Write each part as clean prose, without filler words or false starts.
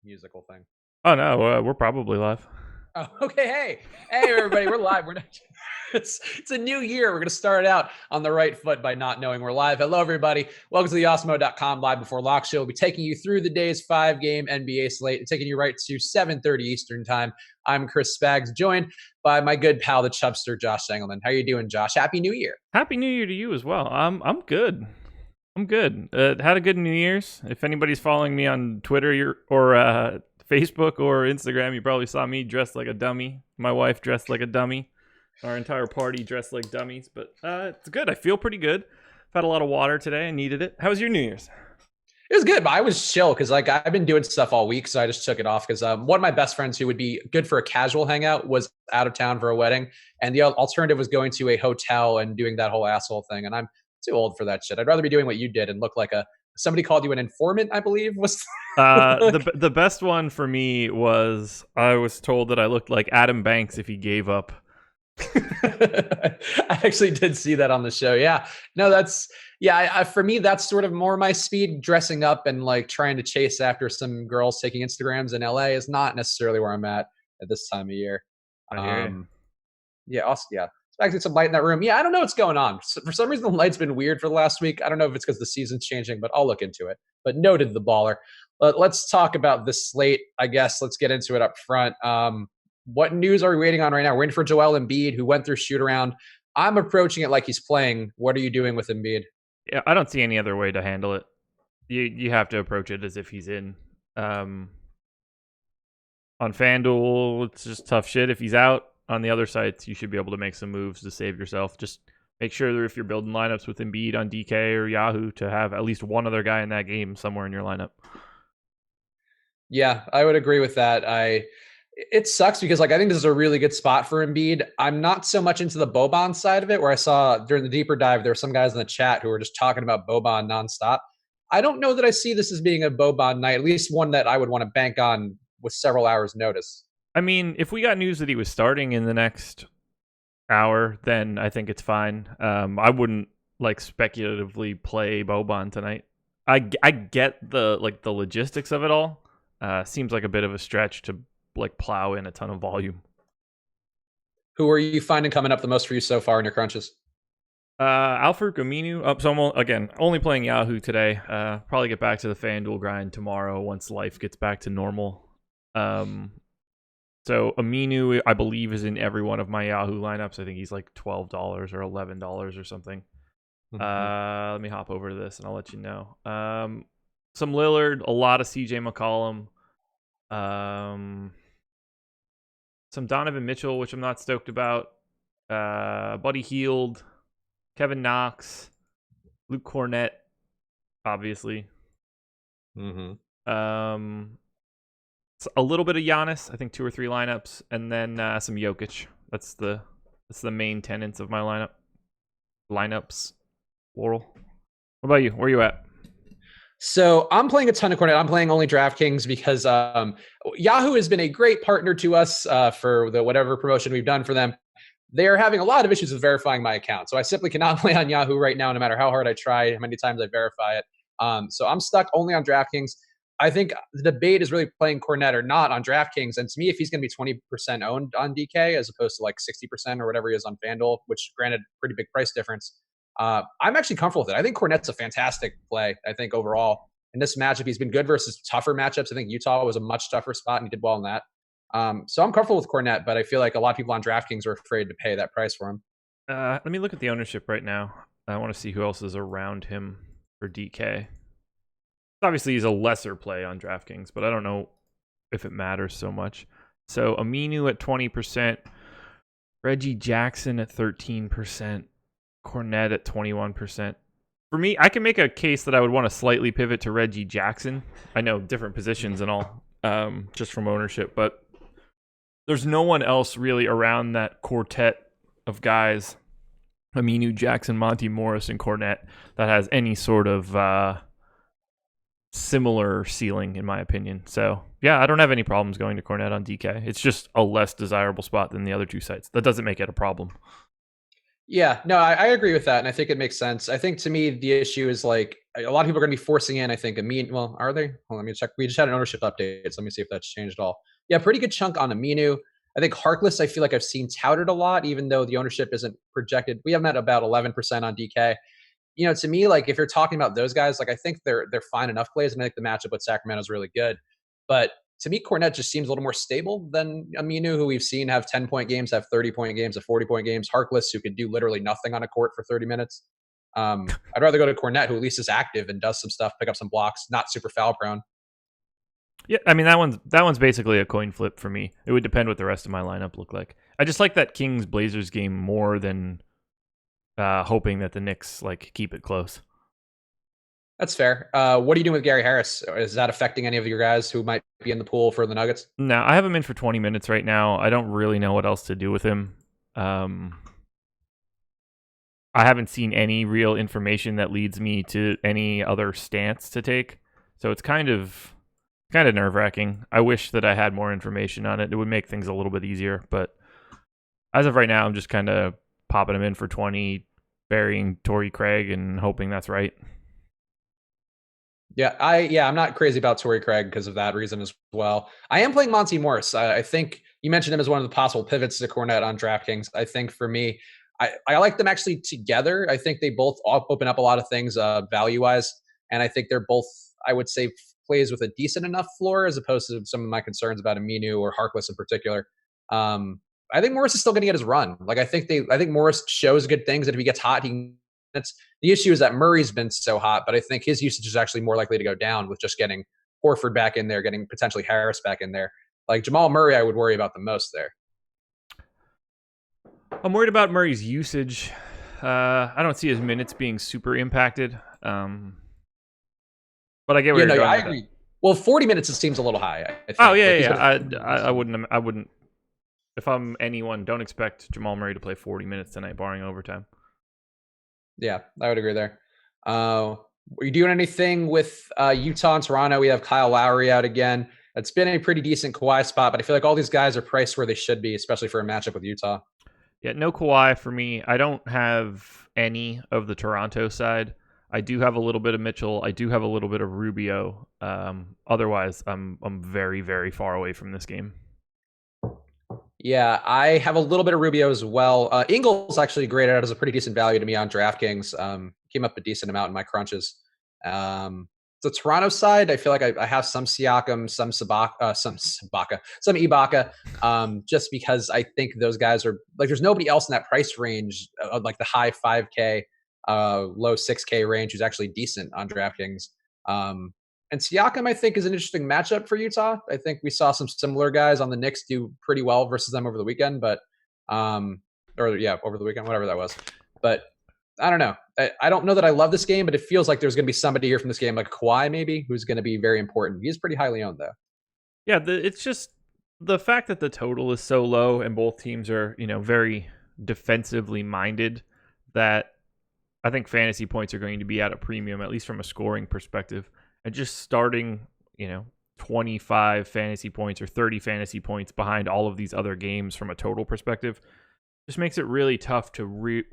musical thing. Oh no, we're probably live. Oh, okay. Hey, everybody, we're live. We're not. It's a new year. We're going to start out on the right foot by not knowing we're live. Hello, everybody. Welcome to the Awesemo.com Live Before Lock Show. We'll be taking you through the day's 5-game NBA slate and taking you right to 7:30 Eastern Time. I'm Chris Spags, joined by my good pal, the Chubster, Josh Engelman. How are you doing, Josh? Happy New Year. Happy New Year to you as well. I'm good. I'm good. Had a good New Year's. If anybody's following me on Twitter or Facebook or Instagram, you probably saw me dressed like a dummy. My wife dressed like a dummy. Our entire party dressed like dummies. But it's good. I feel pretty good. I've had a lot of water today. I needed it. How was your New Year's? It was good, but I was chill because I've been doing stuff all week, so I just took it off because one of my best friends who would be good for a casual hangout was out of town for a wedding, and the alternative was going to a hotel and doing that whole asshole thing. And I'm too old for that shit. I'd rather be doing what you did and look like somebody called you an informant, I believe was. The best one for me was I was told that I looked like Adam Banks if he gave up. I actually did see that on the show. Yeah, no, for me, that's sort of more my speed. Dressing up and like trying to chase after some girls taking Instagrams in LA is not necessarily where I'm at this time of year. Yeah, also, yeah. Expecting some light in that room. Yeah, I don't know what's going on. For some reason, the light's been weird for the last week. I don't know if it's because the season's changing, but I'll look into it. But noted the baller. Let's talk about this slate, I guess. Let's get into it up front. What news are we waiting on right now? We're waiting for Joel Embiid, who went through shoot around. I'm approaching it like he's playing. What are you doing with Embiid? Yeah, I don't see any other way to handle it. You have to approach it as if he's in. On FanDuel, it's just tough shit. If he's out on the other sites, you should be able to make some moves to save yourself. Just make sure that if you're building lineups with Embiid on DK or Yahoo, to have at least one other guy in that game somewhere in your lineup. Yeah, I would agree with that. It sucks because I think this is a really good spot for Embiid. I'm not so much into the Boban side of it, where I saw during the deeper dive, there were some guys in the chat who were just talking about Boban nonstop. I don't know that I see this as being a Boban night, at least one that I would want to bank on with several hours notice. I mean, if we got news that he was starting in the next hour, then I think it's fine. I wouldn't speculatively play Boban tonight. I get the logistics of it all. Seems like a bit of a stretch to plow in a ton of volume. Who are you finding coming up the most for you so far in your crunches? Alfred Aminu. So I'm only playing Yahoo today. Probably get back to the FanDuel grind tomorrow once life gets back to normal. So Aminu, I believe, is in every one of my Yahoo lineups. I think he's like $12 or $11 or something. Mm-hmm. Let me hop over to this and I'll let you know. Some Lillard, a lot of CJ McCollum. Some Donovan Mitchell, which I'm not stoked about. Buddy Hield, Kevin Knox, Luke Cornett, obviously. Mm-hmm. A little bit of Giannis, I think 2 or 3 lineups, and then some Jokic. That's the main tenets of my lineups. Laurel, what about you? Where are you at? So I'm playing a ton of Cornet. I'm playing only DraftKings because Yahoo has been a great partner to us for the whatever promotion we've done for them. They're having a lot of issues with verifying my account. So I simply cannot play on Yahoo right now, no matter how hard I try, how many times I verify it. So I'm stuck only on DraftKings. I think the debate is really playing Cornet or not on DraftKings. And to me, if he's going to be 20% owned on DK as opposed to 60% or whatever he is on FanDuel, which granted, pretty big price difference, I'm actually comfortable with it. I think Cornet's a fantastic play. I think overall in this matchup, he's been good versus tougher matchups. I think Utah was a much tougher spot and he did well in that. So I'm comfortable with Cornet, but I feel like a lot of people on DraftKings are afraid to pay that price for him. Let me look at the ownership right now. I want to see who else is around him for DK. Obviously, he's a lesser play on DraftKings, but I don't know if it matters so much. So Aminu at 20%, Reggie Jackson at 13%, Cornet at 21%. For me, I can make a case that I would want to slightly pivot to Reggie Jackson. I know different positions and all, just from ownership, but there's no one else really around that quartet of guys, Aminu, Jackson, Monty Morris, and Cornet, that has any sort of similar ceiling, in my opinion. So, yeah, I don't have any problems going to Cornet on DK. It's just a less desirable spot than the other 2 sites. That doesn't make it a problem. Yeah, no, I agree with that, and I think it makes sense. I think to me the issue is like a lot of people are going to be forcing in. I think Aminu. Well, are they? Well, let me check. We just had an ownership update, so let me see if that's changed at all. Yeah, pretty good chunk on Aminu. I think Harkless. I feel like I've seen touted a lot, even though the ownership isn't projected. We have met about 11% on DK. To me, like if you're talking about those guys, like I think they're fine enough plays, and I think the matchup with Sacramento is really good. But to me, Cornette just seems a little more stable than Aminu, who we've seen have 10-point games, have 30-point games, have 40-point games. Harkless, who could do literally nothing on a court for 30 minutes. I'd rather go to Cornette, who at least is active and does some stuff, pick up some blocks, not super foul prone. Yeah, I mean that one's basically a coin flip for me. It would depend what the rest of my lineup looked like. I just like that Kings Blazers game more than hoping that the Knicks like keep it close. That's fair. What are you doing with Gary Harris? Is that affecting any of your guys who might be in the pool for the Nuggets? No, I have him in for 20 minutes right now. I don't really know what else to do with him. I haven't seen any real information that leads me to any other stance to take. So it's kind of nerve-wracking. I wish that I had more information on it. It would make things a little bit easier. But as of right now, I'm just kind of popping him in for 20, burying Torrey Craig and hoping that's right. Yeah, I'm not crazy about Torrey Craig because of that reason as well. I am playing Monty Morris. I think you mentioned him as one of the possible pivots to Cornette on DraftKings. I think for me, I like them actually together. I think they both open up a lot of things value-wise, and I think they're both, I would say, plays with a decent enough floor as opposed to some of my concerns about Aminu or Harkless in particular. I think Morris is still going to get his run. Like I think Morris shows good things that if he gets hot, it's the issue is that Murray's been so hot, but I think his usage is actually more likely to go down with just getting Horford back in there, getting potentially Harris back in there. Like Jamal Murray, I would worry about the most there. I'm worried about Murray's usage. I don't see his minutes being super impacted. But I get where you're going. I agree. That. Well, 40 minutes seems a little high. I think. Oh yeah. I wouldn't. If I'm anyone, don't expect Jamal Murray to play 40 minutes tonight, barring overtime. Yeah, I would agree there. Are you doing anything with Utah and Toronto? We have Kyle Lowry out again. It's been a pretty decent Kawhi spot, but I feel like all these guys are priced where they should be, especially for a matchup with Utah. Yeah, no Kawhi for me. I don't have any of the Toronto side. I do have a little bit of Mitchell. I do have a little bit of Rubio. Otherwise, I'm very, very far away from this game. Yeah, I have a little bit of Rubio as well. Ingles actually graded out as a pretty decent value to me on DraftKings. Came up a decent amount in my crunches. The Toronto side, I feel like I have some Siakam, some Ibaka, just because I think those guys are like, there's nobody else in that price range, like the high 5K, low 6K range who's actually decent on DraftKings. And Siakam, I think, is an interesting matchup for Utah. I think we saw some similar guys on the Knicks do pretty well versus them over the weekend, over the weekend, whatever that was. But I don't know. I don't know that I love this game, but it feels like there's going to be somebody here from this game, like Kawhi maybe, who's going to be very important. He's pretty highly owned, though. Yeah, it's just the fact that the total is so low and both teams are, very defensively minded, that I think fantasy points are going to be at a premium, at least from a scoring perspective. And just starting, 25 fantasy points or 30 fantasy points behind all of these other games from a total perspective just makes it really tough to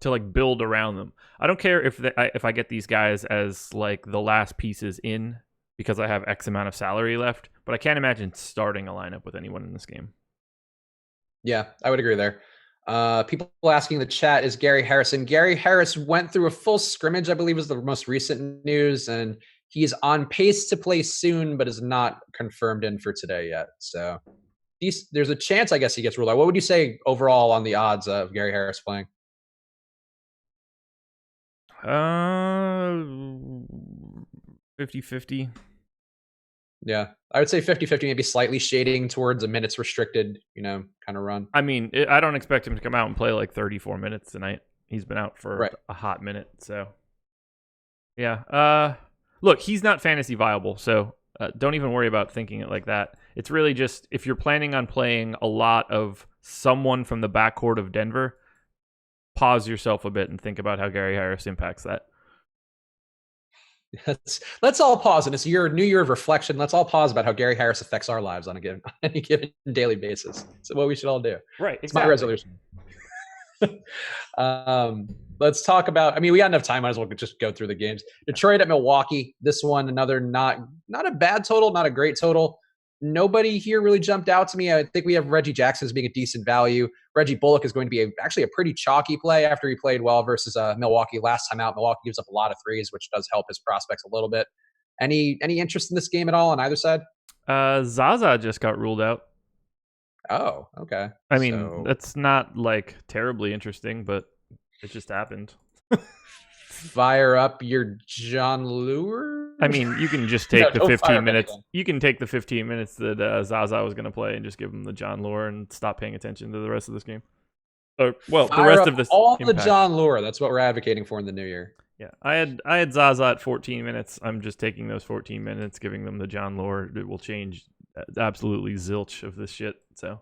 like build around them. I don't care if I get these guys as like the last pieces in because I have X amount of salary left, but I can't imagine starting a lineup with anyone in this game. Yeah, I would agree there. People asking in the chat, is Gary Harrison? Gary Harris went through a full scrimmage, I believe is the most recent news, and he's on pace to play soon, but is not confirmed in for today yet. So there's a chance, I guess, he gets ruled out. What would you say overall on the odds of Gary Harris playing? 50-50. Yeah, I would say 50-50, maybe slightly shading towards a minutes restricted, kind of run. I mean, I don't expect him to come out and play like 34 minutes tonight. He's been out for a hot minute. So, yeah. Look, he's not fantasy viable, so don't even worry about thinking it like that. It's really just if you're planning on playing a lot of someone from the backcourt of Denver, pause yourself a bit and think about how Gary Harris impacts that. Let's all pause, and it's your new year of reflection. Let's all pause about how Gary Harris affects our lives on any given daily basis. So what we should all do. Right. It's my resolution. Let's talk about. I mean, we got enough time. Might as well just go through the games. Detroit at Milwaukee. This one, another not a bad total, not a great total. Nobody here really jumped out to me. I think we have Reggie Jackson as being a decent value. Reggie Bullock is going to be actually a pretty chalky play after he played well versus Milwaukee last time out. Milwaukee gives up a lot of threes, which does help his prospects a little bit. Any interest in this game at all on either side? Zaza just got ruled out. Oh, okay. I mean, that's not like terribly interesting, but it just happened. Fire up your John Lure. I mean, you can just take the 15 minutes. You can take the 15 minutes that Zaza was going to play and just give him the John Lure and stop paying attention to the rest of this game. Or, well, Fire the rest of this. All impact. The John Lure. That's what we're advocating for in the new year. Yeah, I had Zaza at 14 minutes. I'm just taking those 14 minutes, giving them the John Lure. It will change absolutely zilch of this shit. So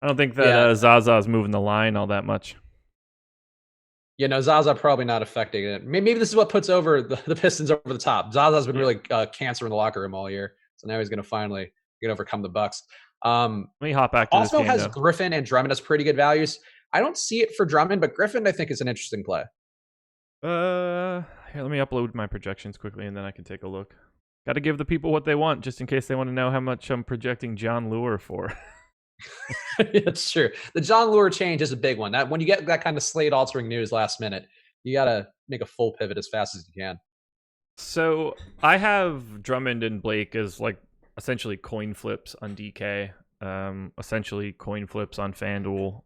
I don't think that Zaza is moving the line all that much. You know, Zaza probably not affecting it. Maybe this is what puts over the Pistons over the top. Zaza's been really cancer in the locker room all year, so now he's going to finally overcome the Bucks. Let me hop back to also this game, has though. Griffin and Drummond as pretty good values. I don't see it for Drummond, but Griffin I think is an interesting play. Here, let me upload my projections quickly, and then I can take a look. Got to give the people what they want, just in case they want to know how much I'm projecting John Lure for. It's true. The John Lure change is a big one. That when you get that kind of slate altering news last minute, you got to make a full pivot as fast as you can. So I have Drummond and Blake as like essentially coin flips on DK, essentially coin flips on FanDuel.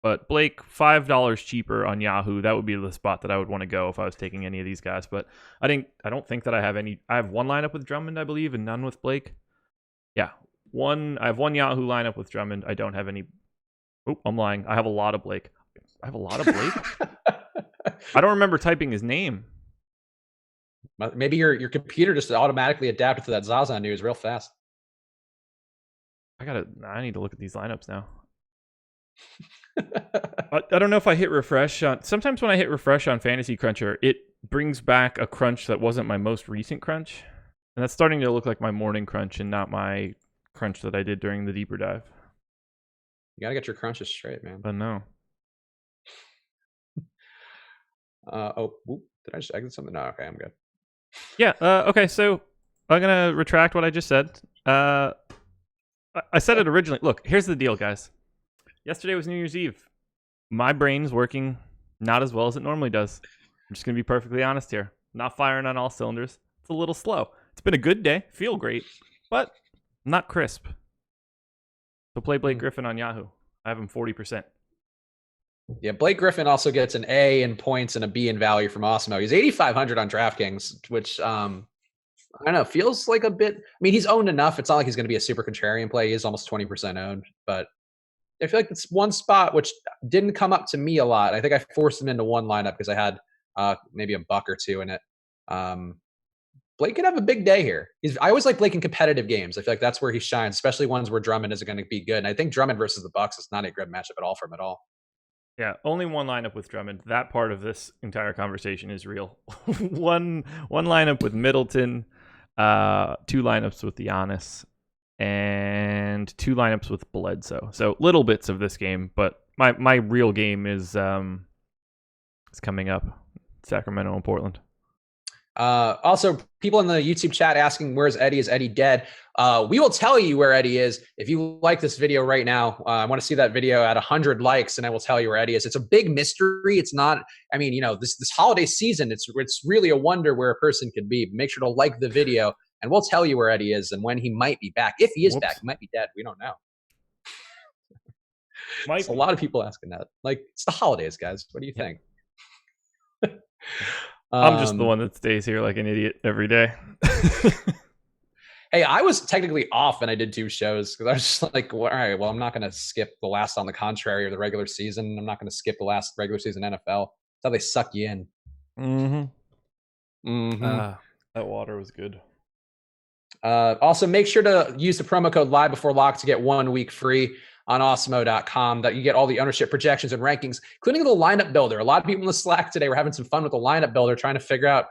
But Blake, $5 cheaper on Yahoo. That would be the spot that I would want to go if I was taking any of these guys. But I don't think that I have any. I have one lineup with Drummond, I believe, and none with Blake. Yeah, I have one Yahoo lineup with Drummond. I don't have any. Oh, I'm lying. I have a lot of Blake. I have a lot of Blake. I don't remember typing his name. Maybe your computer just automatically adapted to that Zaza news real fast. I need to look at these lineups now. I don't know if I hit refresh. Sometimes when I hit refresh on Fantasy Cruncher, it brings back a crunch that wasn't my most recent crunch. And that's starting to look like my morning crunch and not my crunch that I did during the deeper dive. You got to get your crunches straight, man. But no. Did I just exit something? No, okay, I'm good. Yeah, okay, so I'm going to retract what I just said. I said it originally. Look, here's the deal, guys. Yesterday was New Year's Eve. My brain's working not as well as it normally does. I'm just going to be perfectly honest here. Not firing on all cylinders. It's a little slow. It's been a good day. Feel great. But not crisp. So play Blake Griffin on Yahoo. I have him 40%. Yeah, Blake Griffin also gets an A in points and a B in value from Osmo. He's 8,500 on DraftKings, which I don't know, feels like a bit. I mean, he's owned enough. It's not like he's going to be a super contrarian play. He is almost 20% owned, but I feel like it's one spot which didn't come up to me a lot. I think I forced him into one lineup because I had maybe a buck or two in it. Blake could have a big day here. I always like Blake in competitive games. I feel like that's where he shines, especially ones where Drummond isn't going to be good. And I think Drummond versus the Bucks is not a good matchup at all for him at all. Yeah, only one lineup with Drummond. That part of this entire conversation is real. one lineup with Middleton, 2 lineups with Giannis, and 2 lineups with Bledsoe. So little bits of this game, but my real game is coming up. Sacramento and Portland. Also, people in the YouTube chat asking, where's Eddie? Is Eddie dead? We will tell you where Eddie is. If you like this video right now, I want to see that video at 100 likes, and I will tell you where Eddie is. It's a big mystery. It's not, I mean, this holiday season, it's really a wonder where a person could be. Make sure to like the video, and we'll tell you where Eddie is and when he might be back. If he is back, he might be dead. We don't know. There's a lot of people asking that. Like, it's the holidays, guys. What do you think? I'm just the one that stays here like an idiot every day. Hey, I was technically off and I did 2 shows because I was just like, well, all right, well, I'm not going to skip the last on the contrary of the regular season. I'm not going to skip the last regular season NFL. That's how they suck you in. That water was good. Also, make sure to use the promo code Live Before Lock to get 1 week free on Awesemo.com. That you get all the ownership projections and rankings, including the lineup builder. A lot of people in the Slack today were having some fun with the lineup builder, trying to figure out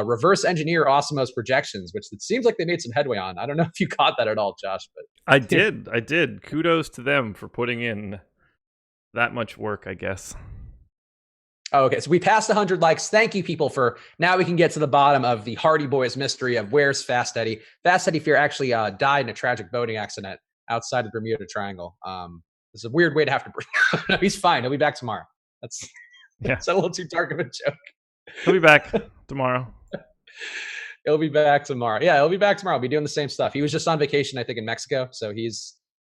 reverse engineer Awesemo's projections, which it seems like they made some headway on. I don't know if you caught that at all, Josh, but I did. Kudos to them for putting in that much work, I guess. Oh, okay, so we passed 100 likes. Thank you, people, for now we can get to the bottom of the Hardy Boys mystery of where's Fast Eddie. Fast Eddie Fear actually died in a tragic boating accident outside the Bermuda Triangle. It's a weird way to have to bring. No, he's fine. He'll be back tomorrow. That's a little too dark of a joke. He'll be back tomorrow. He'll be back tomorrow. Yeah, he'll be back tomorrow. He'll be doing the same stuff. He was just on vacation, I think, in Mexico. So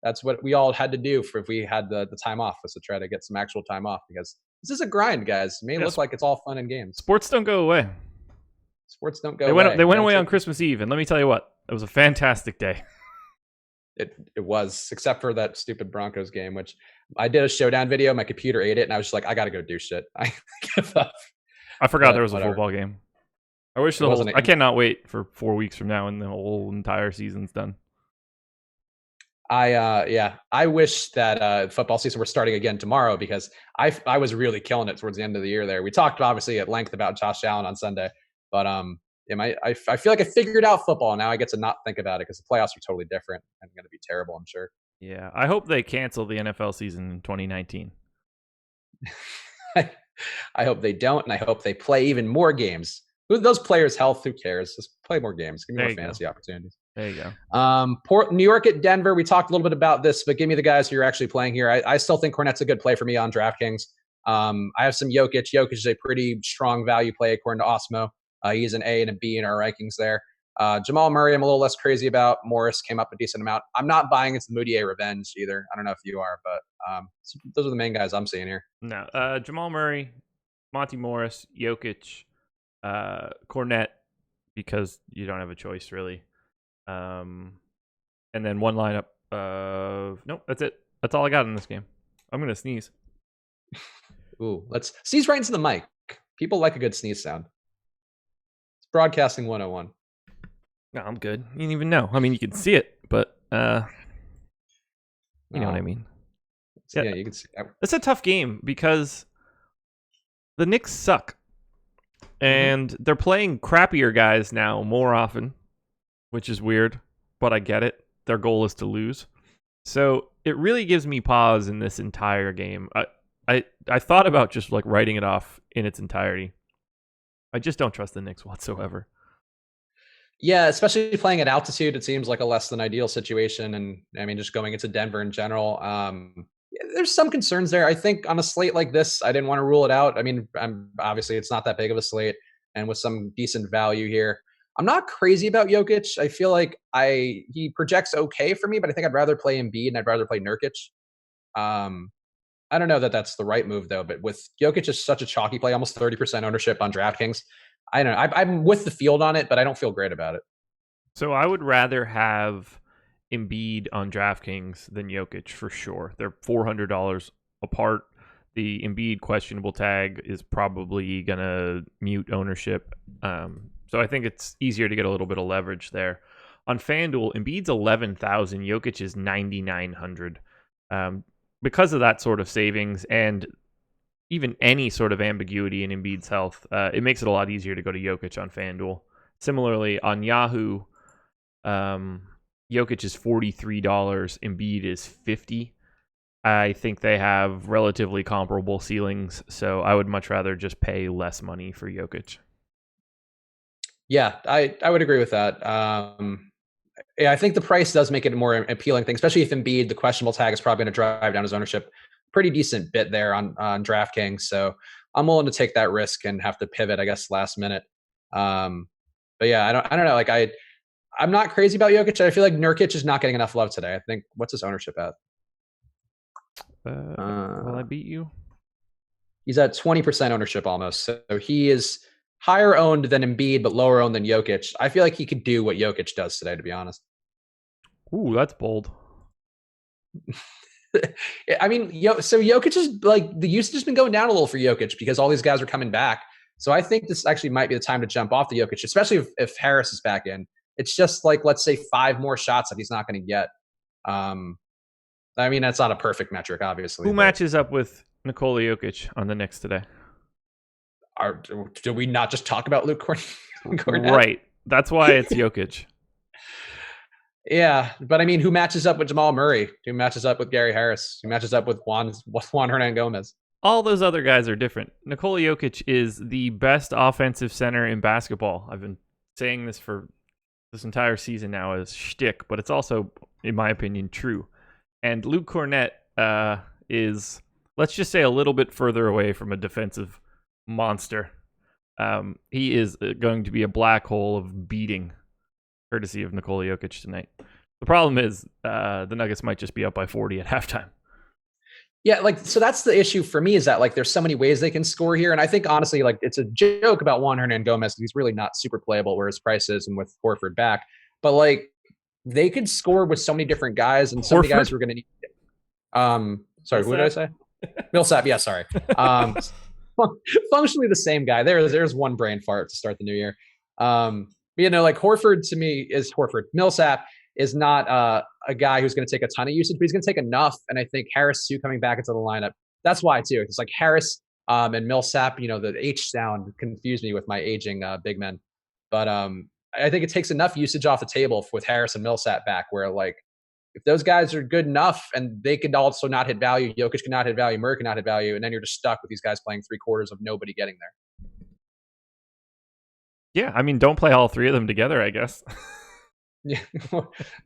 that's what we all had to do if we had the time off, was to try to get some actual time off, because this is a grind, guys. It may look like it's all fun and games. Sports don't go away. Sports don't go away. They went away on Christmas Eve, and let me tell you what, it was a fantastic day. It was, except for that stupid Broncos game, which I did a showdown video. My computer ate it, and I was just like, I got to go do shit. I give up. I forgot there was a football game. I wish I cannot wait for 4 weeks from now and the whole entire season's done. I wish that football season were starting again tomorrow, because I was really killing it towards the end of the year there. We talked obviously at length about Josh Allen on Sunday, but I feel like I figured out football. Now I get to not think about it because the playoffs are totally different and going to be terrible, I'm sure. Yeah, I hope they cancel the NFL season in 2019. I hope they don't, and I hope they play even more games. Those players' health, who cares? Just play more games. Give me more fantasy opportunities. There you go. New York at Denver. We talked a little bit about this, but give me the guys who are actually playing here. I still think Cornette's a good play for me on DraftKings. I have some Jokic. Jokic is a pretty strong value play according to Osmo. He's an A and a B in our rankings there. Jamal Murray, I'm a little less crazy about. Morris came up a decent amount. I'm not buying into the Moutier revenge either. I don't know if you are, but those are the main guys I'm seeing here. No, Jamal Murray, Monty Morris, Jokic, Cornette, because you don't have a choice really. And then one lineup of nope, that's it. That's all I got in this game. I'm gonna sneeze. Ooh, let's sneeze right into the mic. People like a good sneeze sound. It's broadcasting 101. No, I'm good. You didn't even know. I mean, you can see it, but you know what I mean. Yeah, you can see that. It's a tough game because the Knicks suck. And they're playing crappier guys now more often, which is weird, but I get it. Their goal is to lose. So it really gives me pause in this entire game. I thought about just like writing it off in its entirety. I just don't trust the Knicks whatsoever. Yeah, especially playing at altitude, it seems like a less than ideal situation. And I mean, just going into Denver in general, there's some concerns there. I think on a slate like this, I didn't want to rule it out. I mean, obviously it's not that big of a slate, and with some decent value here, I'm not crazy about Jokic. I feel like he projects okay for me, but I think I'd rather play Embiid and I'd rather play Nurkic. I don't know that that's the right move though, but with Jokic is such a chalky play, almost 30% ownership on DraftKings. I don't know. I'm with the field on it, but I don't feel great about it. So I would rather have Embiid on DraftKings than Jokic for sure. They're $400 apart. The Embiid questionable tag is probably going to mute ownership. So I think it's easier to get a little bit of leverage there. On FanDuel, Embiid's 11,000, Jokic is 9,900. Because of that sort of savings and even any sort of ambiguity in Embiid's health, it makes it a lot easier to go to Jokic on FanDuel. Similarly, on Yahoo, Jokic is $43, Embiid is $50. I think they have relatively comparable ceilings, so I would much rather just pay less money for Jokic. Yeah, I would agree with that. Yeah, I think the price does make it a more appealing thing, especially if Embiid, the questionable tag, is probably going to drive down his ownership pretty decent bit there on DraftKings. So I'm willing to take that risk and have to pivot, I guess, last minute. But yeah, I don't know. Like I'm not crazy about Jokic. I feel like Nurkic is not getting enough love today. I think, what's his ownership at? Will I beat you? He's at 20% ownership almost. So he is higher owned than Embiid, but lower owned than Jokic. I feel like he could do what Jokic does today, to be honest. Ooh, that's bold. I mean, so Jokic is like, the usage has been going down a little for Jokic because all these guys are coming back. So I think this actually might be the time to jump off the Jokic, especially if Harris is back in. It's just like, let's say 5 more shots that he's not going to get. I mean, that's not a perfect metric, obviously. Who matches up with Nikola Jokic on the Knicks today? Do we not just talk about Luke Cornette? Right. That's why it's Jokic. Yeah, but I mean, who matches up with Jamal Murray? Who matches up with Gary Harris? Who matches up with Juan Hernan Gomez? All those other guys are different. Nikola Jokic is the best offensive center in basketball. I've been saying this for this entire season now as shtick, but it's also, in my opinion, true. And Luke Cornett is, let's just say, a little bit further away from a defensive monster. He is going to be a black hole of beating, courtesy of Nikola Jokic tonight. The problem is the Nuggets might just be up by 40 at halftime. Yeah, like, so that's the issue for me, is that like there's so many ways they can score here. And I think honestly, like, it's a joke about Juan Hernan Gomez. He's really not super playable where his price is and with Horford back. But like, they could score with so many different guys, and so many guys were going to need. Sorry, what did I say? Millsap. Yeah, sorry. Functionally the same guy. There's one brain fart to start the new year. Like Horford to me is Horford. Millsap is not a guy who's going to take a ton of usage, but he's going to take enough. And I think Harris too coming back into the lineup. That's why too. It's like Harris and Millsap. The H sound confused me with my aging big men. But I think it takes enough usage off the table with Harris and Millsap back, where like if those guys are good enough and they could also not hit value, Jokic could not hit value, Murray could not hit value, and then you're just stuck with these guys playing 3/4 of nobody getting there. Yeah, I mean, don't play all three of them together, I guess. Yeah.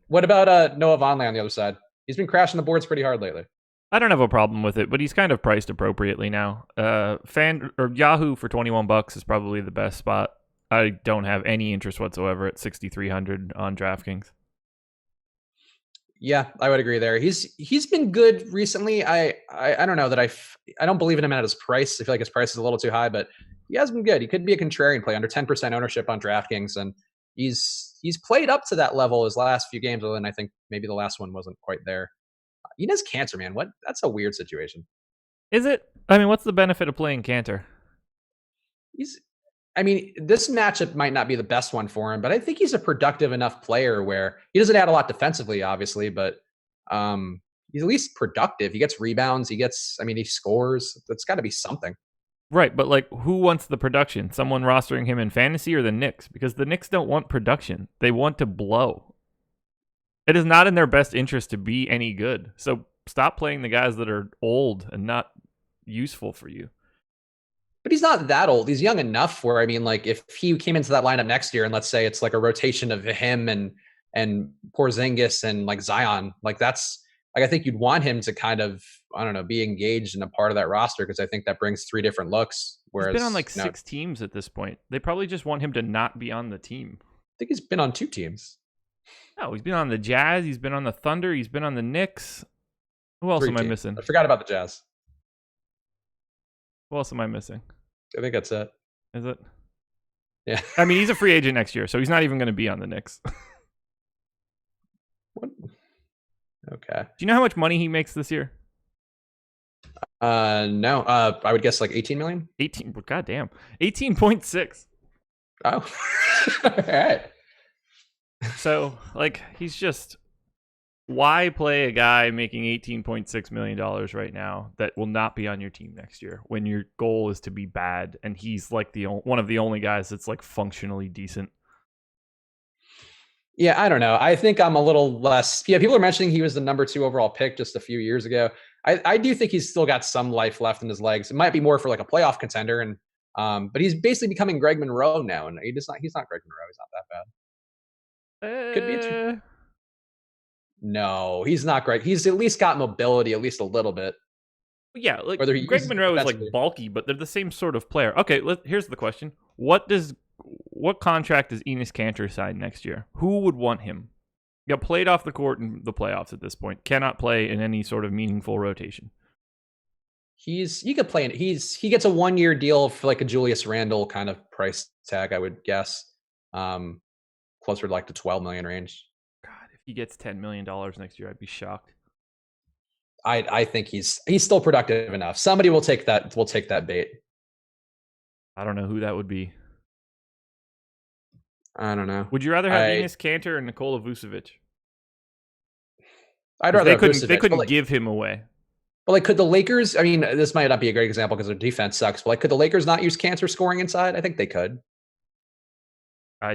What about Noah Vonleh on the other side? He's been crashing the boards pretty hard lately. I don't have a problem with it, but he's kind of priced appropriately now. Yahoo for $21 is probably the best spot. I don't have any interest whatsoever at 6,300 on DraftKings. Yeah, I would agree there. He's been good recently. I don't know that I don't believe in him at his price. I feel like his price is a little too high, but he has been good. He could be a contrarian play under 10% ownership on DraftKings, and he's played up to that level his last few games, and I think maybe the last one wasn't quite there. He has cancer, man. That's a weird situation. Is it? I mean, what's the benefit of playing Cantor? This matchup might not be the best one for him, but I think he's a productive enough player where he doesn't add a lot defensively, obviously, but he's at least productive. He gets rebounds. He scores. That's got to be something. Right, but like, who wants the production? Someone rostering him in fantasy or the Knicks? Because the Knicks don't want production. They want to blow. It is not in their best interest to be any good. So stop playing the guys that are old and not useful for you. But he's not that old. He's young enough where, if he came into that lineup next year and let's say it's like a rotation of him and Porzingis and like Zion, I think you'd want him to kind of, I don't know, be engaged in a part of that roster, because I think that brings three different looks. Whereas he's been on six teams at this point. They probably just want him to not be on the team. I think he's been on 2 teams. No, he's been on the Jazz. He's been on the Thunder. He's been on the Knicks. Who else am I missing? I forgot about the Jazz. Who else am I missing? I think that's it. Is it? Yeah. I mean, he's a free agent next year, so he's not even going to be on the Knicks. What? Okay. Do you know how much money he makes this year? No. I would guess like 18 million. 18. God damn. 18.6. Oh. All right. So, he's just, why play a guy making $18.6 million right now that will not be on your team next year when your goal is to be bad and he's like one of the only guys that's functionally decent? Yeah, I don't know. I think I'm a little less. Yeah, people are mentioning he was the number 2 overall pick just a few years ago. I do think he's still got some life left in his legs. It might be more for a playoff contender, and but he's basically becoming Greg Monroe now, and he's not Greg Monroe. He's not that bad. Could be No, he's not Greg. He's at least got mobility, at least a little bit. Yeah, Greg Monroe is bulky, but they're the same sort of player. Okay, here's the question: What contract does Enes Kanter sign next year? Who would want him? Got played off the court in the playoffs at this point. Cannot play in any sort of meaningful rotation. He could play he gets a 1-year deal for a Julius Randle kind of price tag, I would guess. Closer to the 12 million range. God, if he gets $10 million next year, I'd be shocked. I think he's still productive enough. Somebody will take that bait. I don't know who that would be. I don't know. Would you rather have Enes Kanter and Nikola Vucevic? I'd rather they couldn't give him away. But could the Lakers? I mean, this might not be a great example because their defense sucks. But could the Lakers not use Kanter scoring inside? I think they could.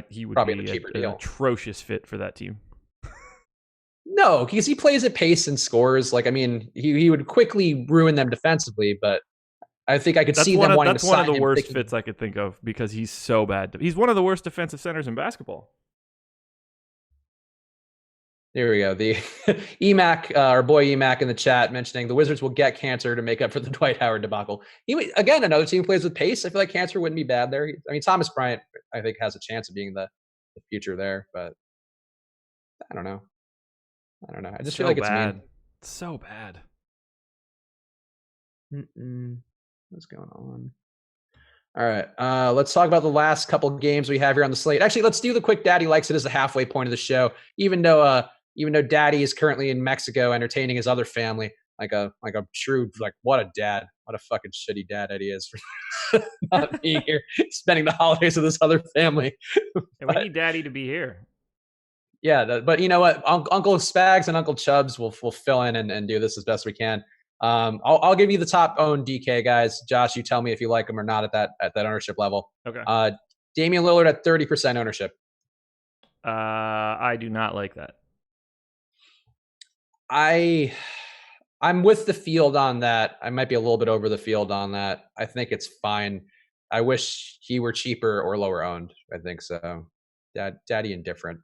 He would probably be a cheaper an deal. Atrocious fit for that team. No, because he plays at pace and scores. Like, I mean, he would quickly ruin them defensively, but I think I could see them wanting to sign him. That's one of the worst fits I could think of because he's so bad. He's one of the worst defensive centers in basketball. There we go. The EMAC, our boy EMAC in the chat mentioning the Wizards will get Cantor to make up for the Dwight Howard debacle. Again, another team plays with pace. I feel like Cantor wouldn't be bad there. I mean, Thomas Bryant, I think, has a chance of being the future there, but I don't know. I just feel like it's bad. mean. So bad. What's going on? All right. Let's talk about the last couple games we have here on the slate. Actually, let's do the quick Daddy Likes It as the halfway point of the show. Even though Daddy is currently in Mexico entertaining his other family, like a true, like, what a dad. What a fucking shitty dad Eddie is for not being here, spending the holidays with his other family. And we need Daddy to be here. Yeah, but you know what? Uncle Spags and Uncle Chubbs will fill in and do this as best we can. I'll give you the top owned DK guys. Josh, you tell me if you like them or not at that ownership level. Okay. Damian Lillard at 30% ownership. I do not like that. I'm with the field on that. I might be a little bit over the field on that. I think it's fine. I wish he were cheaper or lower owned. I think so. Daddy indifferent.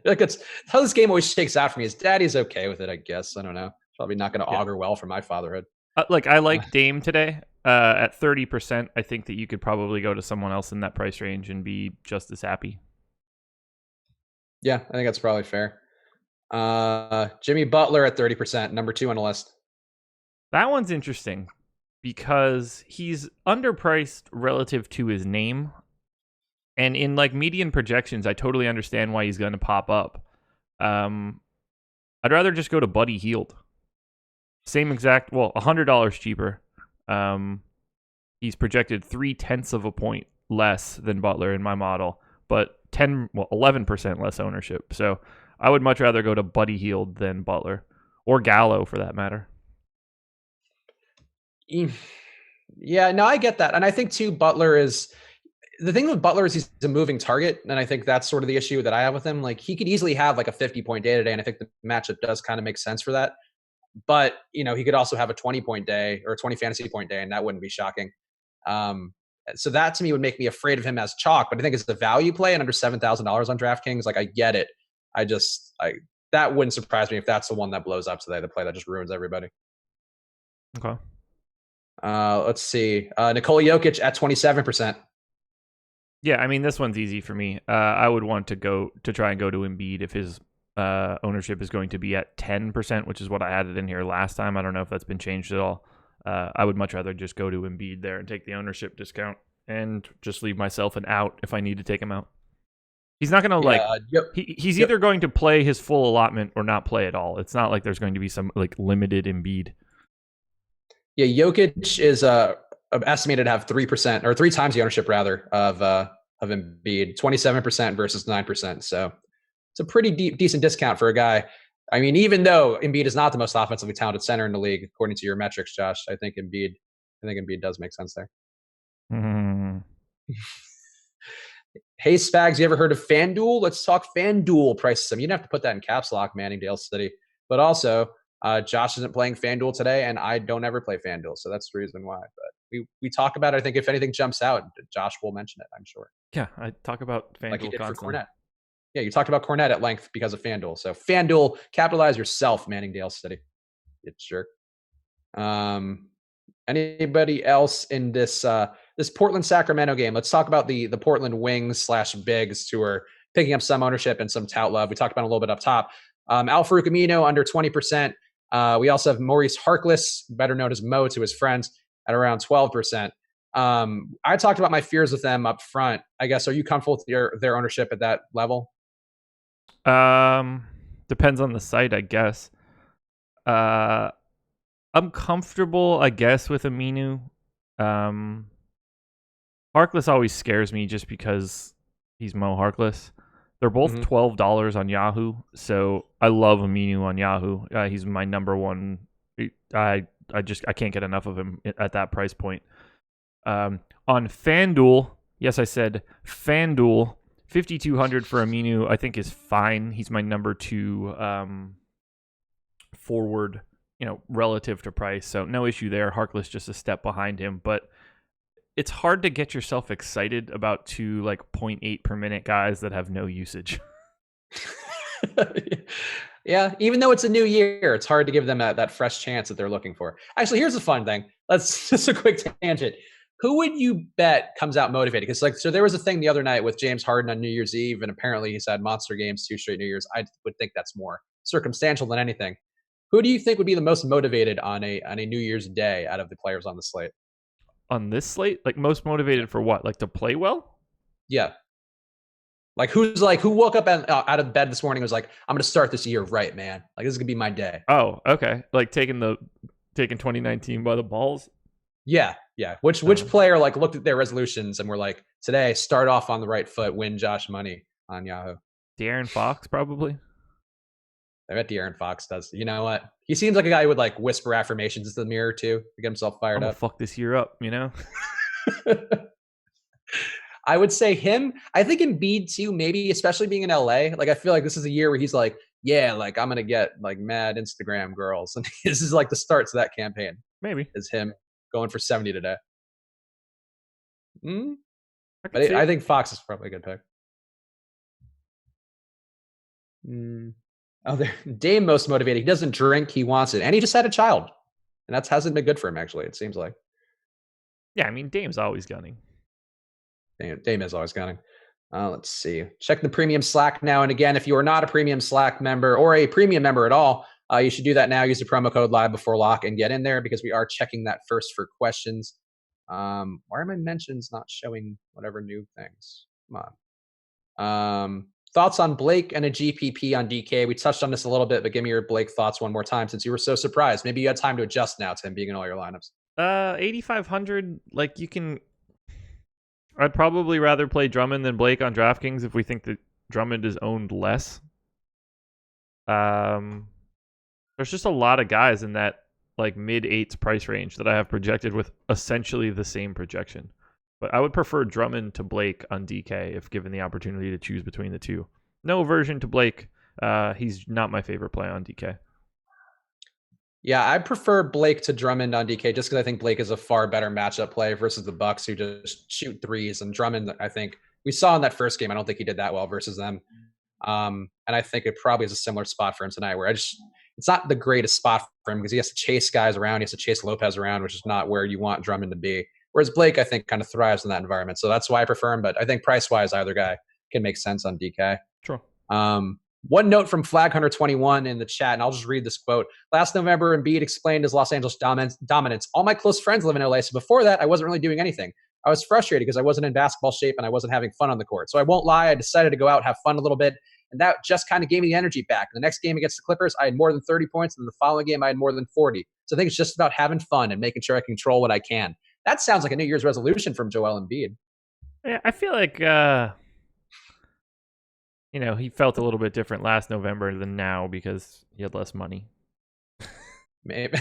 Like, it's how this game always shakes out for me. Is Daddy's okay with it? I guess. I don't know. Probably not going to augur well for my fatherhood. I like Dame today at 30%. I think that you could probably go to someone else in that price range and be just as happy. Yeah, I think that's probably fair. Jimmy Butler at 30%, number 2 on the list. That one's interesting because he's underpriced relative to his name. And in like median projections, I totally understand why he's going to pop up. I'd rather just go to Buddy Hield. Same exact, $100 cheaper. He's projected 0.3 of a point less than Butler in my model, but 11% less ownership. So I would much rather go to Buddy Hield than Butler, or Gallo for that matter. Yeah, no, I get that. And I think too, the thing with Butler is he's a moving target. And I think that's sort of the issue that I have with him. Like, he could easily have like a 50-point day today. And I think the matchup does kind of make sense for that. But, he could also have a 20-point day or a 20 fantasy point day, and that wouldn't be shocking. So that to me would make me afraid of him as chalk. But I think it's the value play and under $7,000 on DraftKings. Like, I get it. That wouldn't surprise me if that's the one that blows up today, the play that just ruins everybody. Okay. Let's see. Nikola Jokic at 27%. Yeah, I mean, this one's easy for me. I would want to try and go to Embiid if his ownership is going to be at 10%, which is what I added in here last time. I don't know if that's been changed at all. I would much rather just go to Embiid there and take the ownership discount and just leave myself an out if I need to take him out. He's not going to he's either going to play his full allotment or not play at all. It's not like there's going to be some like limited Embiid. Yeah, Jokic is estimated to have 3% or 3 times the ownership rather of Embiid, 27% versus 9%. So it's a pretty decent discount for a guy. I mean, even though Embiid is not the most offensively talented center in the league, according to your metrics, Josh, I think Embiid does make sense there. Mm-hmm. Hey, Spags, you ever heard of FanDuel? Let's talk FanDuel prices. I mean, you didn't have to put that in caps lock, Manningdale City. But also, Josh isn't playing FanDuel today, and I don't ever play FanDuel. So that's the reason why. But we talk about it. I think if anything jumps out, Josh will mention it, I'm sure. Yeah, I talk about FanDuel like he did constantly. For Cornette. Yeah, you talked about Cornette at length because of FanDuel. So FanDuel, capitalize yourself, Manningdale City. It's sure. Anybody else in this this Portland-Sacramento game? Let's talk about the Portland Wings / Bigs who are picking up some ownership and some tout love. We talked about it a little bit up top. Al-Farouq Amino under 20%. We also have Maurice Harkless, better known as Mo to his friends, at around 12%. I talked about my fears with them up front. I guess, are you comfortable with their ownership at that level? Depends on the site, I guess. I'm comfortable, I guess, with Aminu. Harkless always scares me just because he's Mo Harkless. They're both $12 on Yahoo, so I love Aminu on Yahoo. He's my number one. I can't get enough of him at that price point. On FanDuel, yes, I said FanDuel, 5,200 for Aminu, I think is fine. He's my number 2 forward, relative to price. So no issue there. Harkless just a step behind him, but it's hard to get yourself excited about 2 like 0.8 per minute guys that have no usage. Yeah, even though it's a new year, it's hard to give them that fresh chance that they're looking for. Actually, here's a fun thing. Let's just a quick tangent. Who would you bet comes out motivated? Because so there was a thing the other night with James Harden on New Year's Eve, and apparently he's had monster games 2 straight New Year's. I would think that's more circumstantial than anything. Who do you think would be the most motivated on a New Year's Day out of the players on the slate? On this slate, like most motivated for what? Like to play well? Yeah. Like who woke up out of bed this morning and was like, I'm going to start this year right, man. Like this is going to be my day. Oh, okay. Like taking 2019 by the balls. Yeah. Which player like looked at their resolutions and were like, today start off on the right foot, win Josh money on Yahoo. De'Aaron Fox probably. I bet De'Aaron Fox does. You know what? He seems like a guy who would like whisper affirmations into the mirror too to get himself fired up. Fuck this year up, I would say him. I think Embiid too, maybe, especially being in LA. Like, I feel like this is a year where he's like, yeah, like I'm going to get like mad Instagram girls. And this is like the start to that campaign. Maybe. Is him going for 70 today. I think Fox is probably a good pick. Oh, Dame most motivated. He doesn't drink. He wants it. And he just had a child. And that hasn't been good for him, actually, it seems like. Yeah, I mean, Dame's always gunning. Dame is always gunning. Let's see. Check the premium Slack now and again. If you are not a premium Slack member or a premium member at all, you should do that now. Use the promo code live before lock and get in there because we are checking that first for questions. Why are my mentions not showing whatever new things? Come on. Thoughts on Blake and a GPP on DK? We touched on this a little bit, but give me your Blake thoughts one more time since you were so surprised. Maybe you had time to adjust now to him being in all your lineups. 8,500. Like you can. I'd probably rather play Drummond than Blake on DraftKings if we think that Drummond is owned less. There's just a lot of guys in that like mid-8s price range that I have projected with essentially the same projection. But I would prefer Drummond to Blake on DK if given the opportunity to choose between the two. No aversion to Blake. He's not my favorite play on DK. Yeah, I prefer Blake to Drummond on DK just because I think Blake is a far better matchup play versus the Bucks who just shoot threes. And Drummond, I think we saw in that first game, I don't think he did that well versus them. And I think it probably is a similar spot for him tonight where it's not the greatest spot for him because he has to chase guys around. He has to chase Lopez around, which is not where you want Drummond to be. Whereas Blake, I think, kind of thrives in that environment. So that's why I prefer him. But I think price-wise, either guy can make sense on DK. Sure. One note from Flag Hunter 21 in the chat, and I'll just read this quote. Last November, Embiid explained his Los Angeles dominance. All my close friends live in LA, so before that, I wasn't really doing anything. I was frustrated because I wasn't in basketball shape and I wasn't having fun on the court. So I won't lie, I decided to go out and have fun a little bit, and that just kind of gave me the energy back. The next game against the Clippers, I had more than 30 points, and the following game, I had more than 40. So I think it's just about having fun and making sure I control what I can. That sounds like a New Year's resolution from Joel Embiid. Yeah, I feel like he felt a little bit different last November than now because he had less money. Maybe.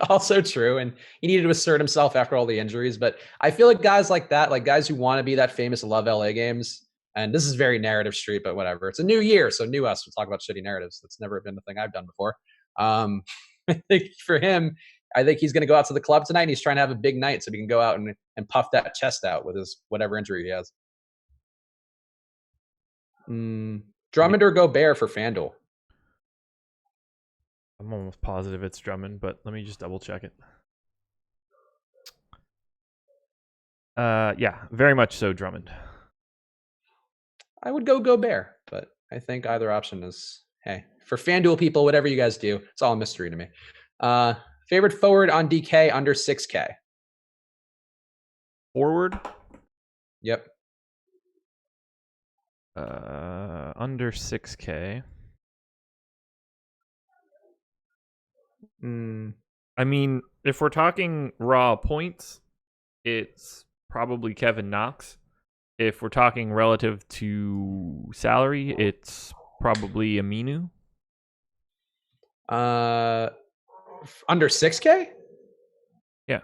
Also true. And he needed to assert himself after all the injuries. But I feel like guys like that, like guys who want to be that famous love LA games, and this is very narrative street, but whatever. It's a new year, so new us. We'll talk about shitty narratives. That's never been the thing I've done before. I think for him, I think he's going to go out to the club tonight and he's trying to have a big night so he can go out and puff that chest out with his whatever injury he has. Drummond or Gobert for FanDuel? I'm almost positive it's Drummond, but let me just double check it. Yeah, very much so Drummond. I would go Gobert, but I think either option is, hey, for FanDuel people, whatever you guys do, it's all a mystery to me. Favorite forward on DK under 6K? Forward? Yep. Under 6K. I mean, if we're talking raw points, it's probably Kevin Knox. If we're talking relative to salary, it's probably Aminu. Under 6K? Yeah.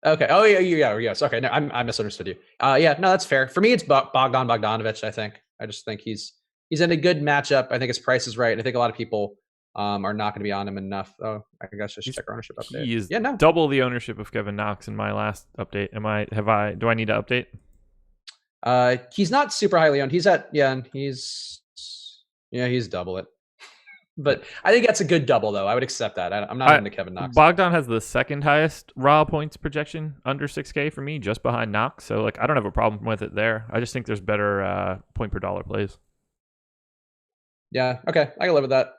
Okay. Oh yeah. Yes. Okay. No, I misunderstood you. Yeah. No, that's fair. For me, it's Bogdan Bogdanovic. I think. I just think he's in a good matchup. I think his price is right. I think a lot of people are not going to be on him enough. Oh, I guess just check ownership update. He is Yeah. No. double the ownership of Kevin Knox in my last update. Do I need to update? He's not super highly owned. He's double it. But I think that's a good double, though. I would accept that. I'm not into Kevin Knox. Bogdan has the second highest raw points projection under 6K for me, just behind Knox. So I don't have a problem with it there. I just think there's better point per dollar plays. Yeah. Okay. I can live with that.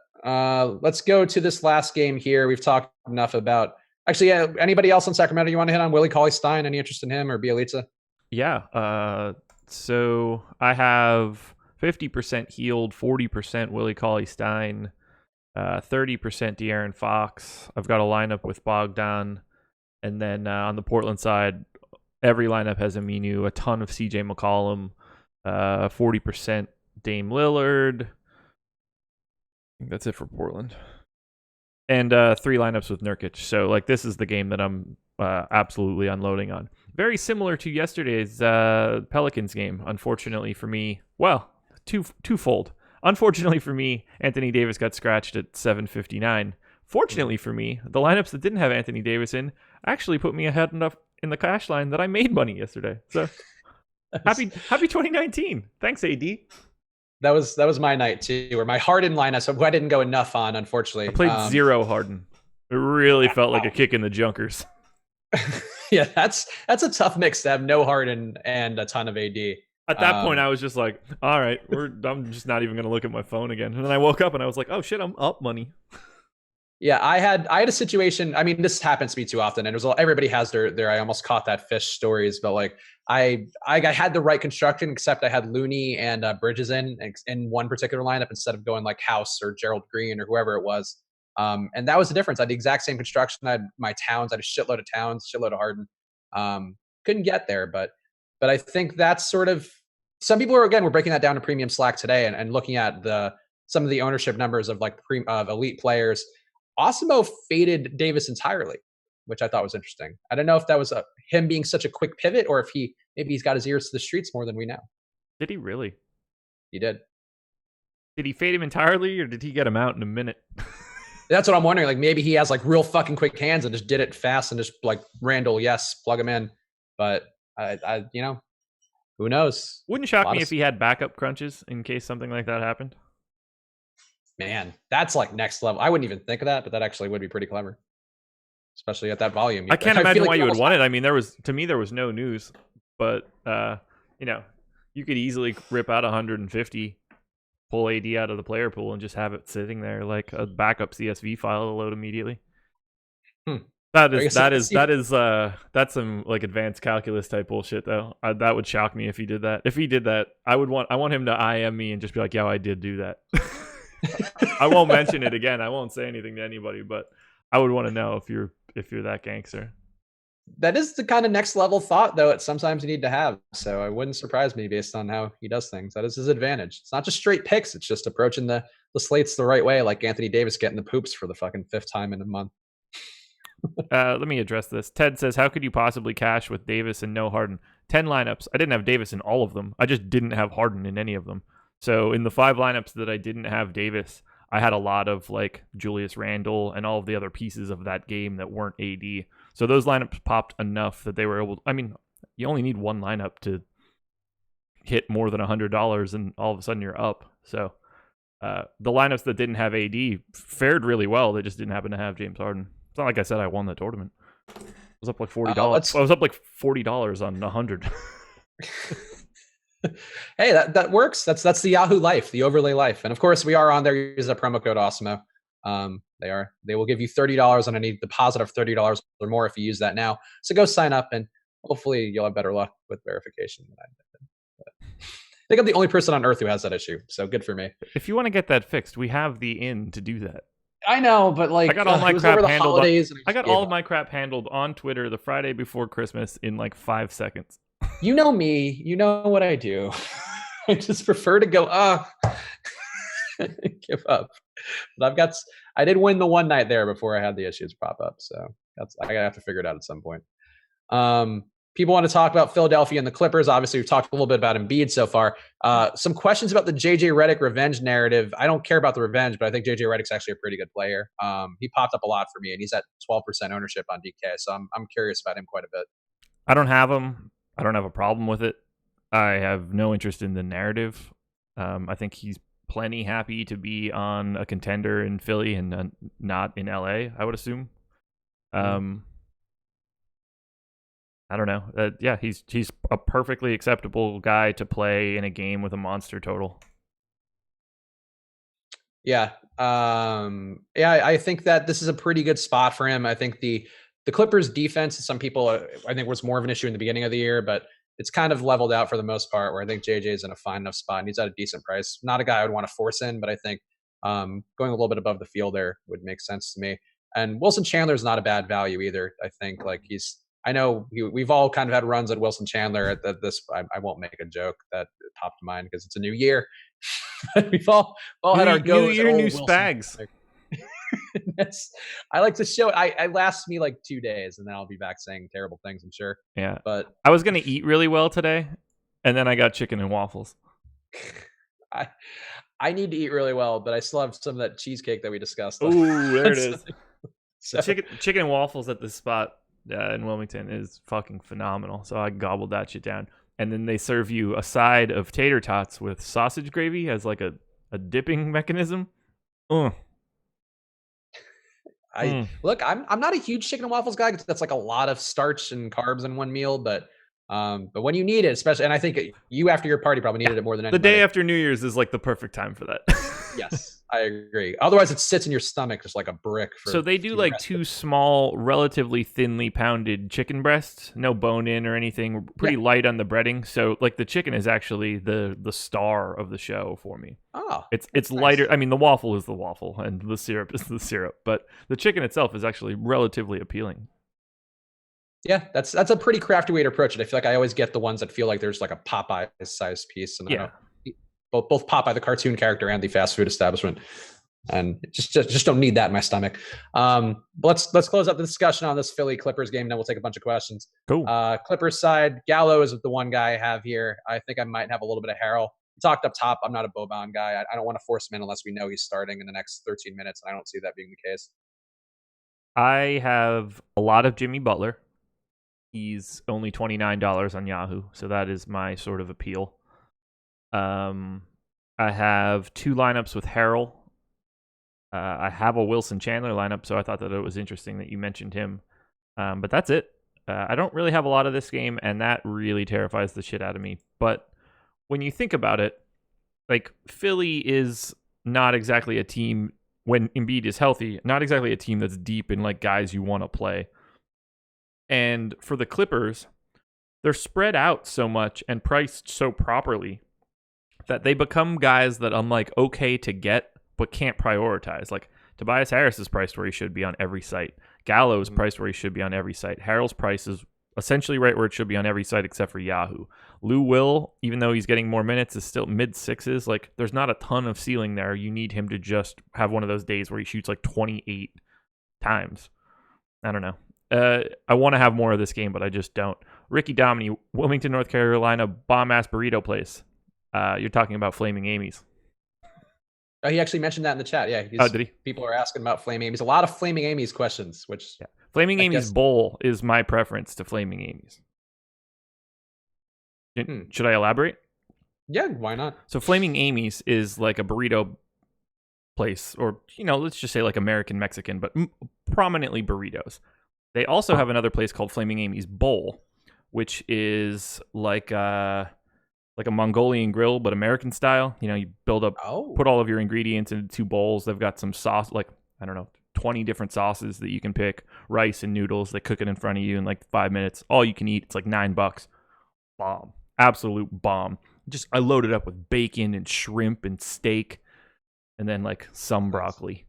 Let's go to this last game here. We've talked enough about. Actually, yeah. Anybody else in Sacramento you want to hit on? Willie Cauley-Stein? Any interest in him or Bielitsa? Yeah. So I have 50% healed, 40% Willie Cauley-Stein. 30% De'Aaron Fox. I've got a lineup with Bogdan. And then on the Portland side, every lineup has Aminu, a ton of CJ McCollum, 40% Dame Lillard. I think that's it for Portland. And 3 lineups with Nurkic. So this is the game that I'm absolutely unloading on. Very similar to yesterday's Pelicans game, unfortunately for me. Well, twofold. Unfortunately for me, Anthony Davis got scratched at 7:59. Fortunately for me, the lineups that didn't have Anthony Davis in actually put me ahead enough in the cash line that I made money yesterday. So happy 2019. Thanks, AD. That was my night too, where my Harden lineup, so I didn't go enough on, unfortunately. I played 0 Harden. It really felt like a kick in the junkers. Yeah, that's a tough mix to have no Harden and a ton of AD. At that point, I was just like, all right, I'm just not even going to look at my phone again. And then I woke up and I was like, oh shit, I'm up money. Yeah, I had a situation. I mean, this happens to me too often, and everybody has their I almost caught that fish stories. But I had the right construction, except I had Looney and Bridges in one particular lineup instead of going House or Gerald Green or whoever it was. And that was the difference. I had the exact same construction. I had my Towns. I had a shitload of Towns, shitload of Harden. Couldn't get there, but I think that's sort of, some people we're breaking that down to premium Slack today and looking at some of the ownership numbers of of elite players. Osimo faded Davis entirely, which I thought was interesting. I don't know if that was him being such a quick pivot, or if maybe he's got his ears to the streets more than we know. Did he really? He did. Did he fade him entirely, or did he get him out in a minute? That's what I'm wondering. Maybe he has real fucking quick hands and just did it fast and just Randall, yes, plug him in. But I who knows? Wouldn't shock me if he had backup crunches in case something like that happened. Man, that's next level. I wouldn't even think of that, but that actually would be pretty clever, especially at that volume. I can't imagine why you would want it. I mean, there was no news, but you could easily rip out 150, pull AD out of the player pool, and just have it sitting there like a backup CSV file to load immediately. That's some advanced calculus type bullshit though. That would shock me if he did that. If he did that, I want him to IM me and just be like, "Yeah, I did do that." I won't mention it again. I won't say anything to anybody, but I would want to know if you're that gangster. That is the kind of next level thought, though. It's sometimes you need to have. So it wouldn't surprise me based on how he does things. That is his advantage. It's not just straight picks. It's just approaching the slates the right way, like Anthony Davis getting the poops for the fucking 5th time in a month. Let me address this. Ted says, how could you possibly cash with Davis and no Harden? 10 lineups. I didn't have Davis in all of them. I just didn't have Harden in any of them. So in the 5 lineups that I didn't have Davis, I had a lot of Julius Randle and all of the other pieces of that game that weren't AD. So those lineups popped enough that they were able to, I mean, you only need one lineup to hit more than $100 and all of a sudden you're up. So the lineups that didn't have AD fared really well. They just didn't happen to have James Harden. It's not like I said I won the tournament. I was up $40. I was up $40 on 100. Hey, that works. That's the Yahoo life, the overlay life. And of course, we are on there. Use a promo code Osmo. They will give you $30 on any deposit of $30 or more if you use that now. So go sign up, and hopefully you'll have better luck with verification than I did. But I think I'm the only person on earth who has that issue. So good for me. If you want to get that fixed, we have the in to do that. I know, but I got all my crap handled. I got all of my crap handled on Twitter the Friday before Christmas in 5 seconds. You know me. You know what I do. I just prefer to go give up. But I did win the one night there before I had the issues pop up. So I gotta have to figure it out at some point. People want to talk about Philadelphia and the Clippers. Obviously, we've talked a little bit about Embiid so far. Some questions about the JJ Redick revenge narrative. I don't care about the revenge, but I think JJ Redick's actually a pretty good player. He popped up a lot for me, and he's at 12% ownership on DK. So I'm curious about him quite a bit. I don't have him. I don't have a problem with it. I have no interest in the narrative. I think he's plenty happy to be on a contender in Philly and not in LA, I would assume. I don't know. Yeah, he's a perfectly acceptable guy to play in a game with a monster total. Yeah. I think that this is a pretty good spot for him. I think the Clippers defense, some people, I think was more of an issue in the beginning of the year, but it's kind of leveled out for the most part, where I think JJ is in a fine enough spot and he's at a decent price. Not a guy I would want to force in, but I think going a little bit above the field there would make sense to me. And Wilson Chandler is not a bad value either. I think I know we've all kind of had runs at Wilson Chandler at this. I won't make a joke that popped to mind because it's a new year. We've all had our goes. New year, new Spags. I like to show it. I lasts me like 2 days, and then I'll be back saying terrible things, I'm sure. Yeah. But I was going to eat really well today, and then I got chicken and waffles. I need to eat really well, but I still have some of that cheesecake that we discussed. Ooh, there it is. So. Chicken and waffles at this spot in Wilmington is fucking phenomenal. So I gobbled that shit down. And then they serve you a side of tater tots with sausage gravy as like a dipping mechanism. Look, I'm not a huge chicken and waffles guy because that's like a lot of starch and carbs in one meal, but when you need it, especially, and I think you after your party probably needed it more than anybody. The day after New Year's is like the perfect time for that. Yes, I agree. Otherwise, it sits in your stomach just like a brick. So they do like two small, relatively thinly pounded chicken breasts, no bone in or anything, pretty light on the breading. So like the chicken is actually the star of the show for me. Oh, it's lighter. Nice. I mean, the waffle is the waffle and the syrup is the syrup, but the chicken itself is actually relatively appealing. Yeah, that's a pretty crafty way to approach it. I feel like I always get the ones that feel like there's like a Popeye size piece, and both Popeye the cartoon character and the fast food establishment, and just don't need that in my stomach. Let's close up the discussion on this Philly Clippers game, then we'll take a bunch of questions. Cool. Clippers side, Gallo is the one guy I have here. I think I might have a little bit of Harrell. We talked up top. I'm not a Boban guy. I don't want to force him in unless we know he's starting in the next 13 minutes, and I don't see that being the case. I have a lot of Jimmy Butler. He's only $29 on Yahoo, so that is my sort of appeal. I have two lineups with Harrell. I have a Wilson Chandler lineup, so I thought that it was interesting that you mentioned him. But that's it. I don't really have a lot of this game, and that really terrifies the shit out of me. But when you think about it, like Philly is not exactly a team, when Embiid is healthy, not exactly a team that's deep in like guys you want to play. And for the Clippers, they're spread out so much and priced so properly that they become guys that I'm like okay to get, but can't prioritize. Like Tobias Harris is priced where he should be on every site. Gallo is priced where he should be on every site. Harrell's price is essentially right where it should be on every site except for Yahoo. Lou Will, even though he's getting more minutes, is still mid sixes. Like there's not a ton of ceiling there. You need him to just have one of those days where he shoots like 28 times. I don't know. I want to have more of this game, but I just don't. Ricky Dominy, Wilmington, North Carolina, bomb-ass burrito place. You're talking about Flaming Amy's. Oh, he actually mentioned that in the chat. Yeah. Did he? People are asking about Flaming Amy's. A lot of Flaming Amy's questions, which... Yeah. Flaming Amy's bowl is my preference to Flaming Amy's. Should I elaborate? Yeah, why not? So Flaming Amy's is like a burrito place, or, let's just say like American Mexican, but prominently burritos. They also have another place called Flaming Amy's Bowl, which is like a Mongolian grill, but American style. You build up, put all of your ingredients into two bowls. They've got some sauce, 20 different sauces that you can pick, rice and noodles. They cook it in front of you in like 5 minutes. All you can eat. It's like $9. Bomb. Absolute bomb. I load it up with bacon and shrimp and steak, and then like some broccoli.